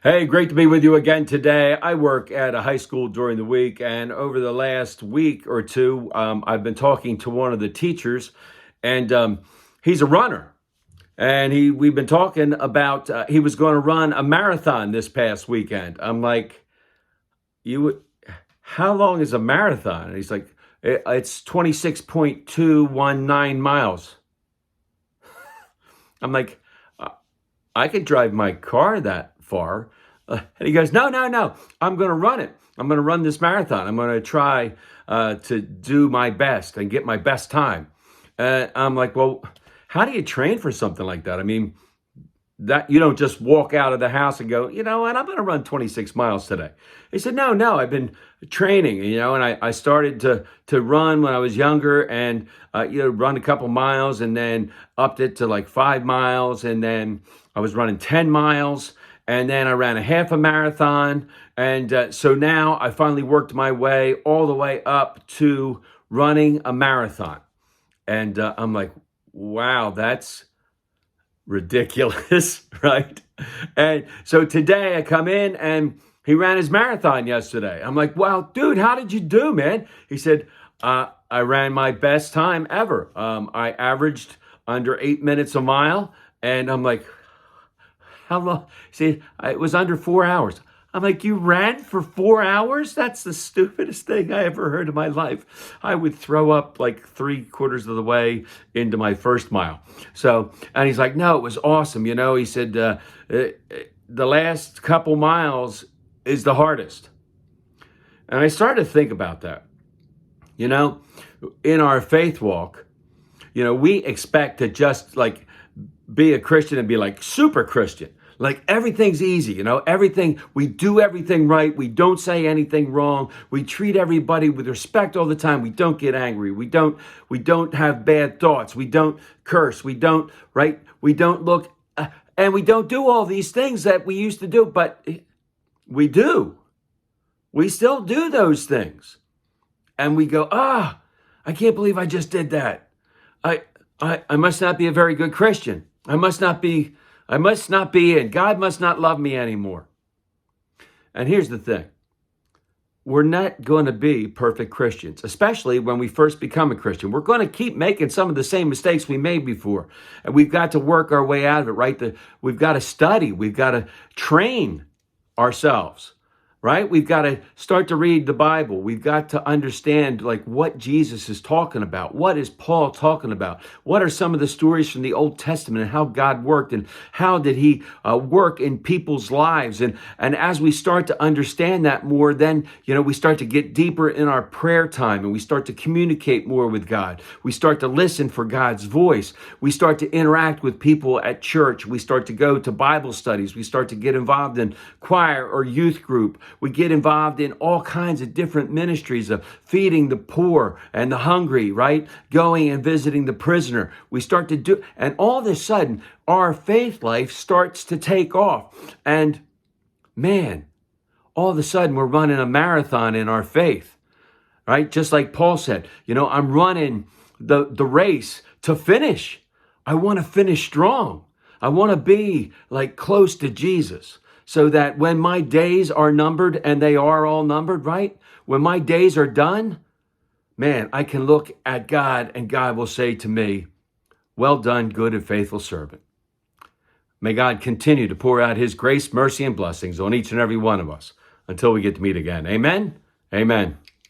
Hey, great to be with you again today. I work at a high school during the week, and over the last week or two, I've been talking to one of the teachers, and he's a runner. And we've been talking about he was going to run a marathon this past weekend. I'm like, how long is a marathon? And he's like, it's 26.219 miles. I'm like, I could drive my car that far. And he goes, no. I'm going to run it. I'm going to run this marathon. I'm going to try to do my best and get my best time. I'm like, well, how do you train for something like that? I mean, that you don't just walk out of the house and go, you know what, I'm going to run 26 miles today. He said, no, I've been training, and I started to run when I was younger and, run a couple miles and then upped it to like 5 miles. And then I was running 10 miles and then I ran a half a marathon. And so now I finally worked my way all the way up to running a marathon. And I'm like, wow, that's ridiculous, right? And so today I come in and he ran his marathon yesterday. I'm like, wow, dude, how did you do, man? He said, I ran my best time ever. I averaged under 8 minutes a mile. And I'm like, how long? See, it was under 4 hours. I'm like, you ran for 4 hours? That's the stupidest thing I ever heard in my life. I would throw up like 3/4 of the way into my first mile. So, and he's like, no, it was awesome. He said, the last couple miles is the hardest. And I started to think about that. In our faith walk, we expect to just like be a Christian and be like super Christian. Like everything's easy, we do everything right. We don't say anything wrong. We treat everybody with respect all the time. We don't get angry. We don't have bad thoughts. We don't curse. We don't look, and we don't do all these things that we used to do, but we do. We still do those things. And we go, I can't believe I just did that. I must not be a very good Christian. I must not be in. God must not love me anymore. And here's the thing. We're not going to be perfect Christians, especially when we first become a Christian. We're going to keep making some of the same mistakes we made before. And we've got to work our way out of it, right? We've got to study. We've got to train ourselves. Right? We've got to start to read the Bible. We've got to understand like what Jesus is talking about. What is Paul talking about? What are some of the stories from the Old Testament and how God worked and how did he work in people's lives? And as we start to understand that more, then, we start to get deeper in our prayer time and we start to communicate more with God. We start to listen for God's voice. We start to interact with people at church. We start to go to Bible studies. We start to get involved in choir or youth group. We get involved in all kinds of different ministries of feeding the poor and the hungry, right? Going and visiting the prisoner. We start to do, and all of a sudden, our faith life starts to take off. And man, all of a sudden, we're running a marathon in our faith, right? Just like Paul said, I'm running the race to finish. I want to finish strong. I want to be like close to Jesus. So that when my days are numbered, and they are all numbered, right? When my days are done, man, I can look at God and God will say to me, well done, good and faithful servant. May God continue to pour out his grace, mercy, and blessings on each and every one of us until we get to meet again. Amen? Amen.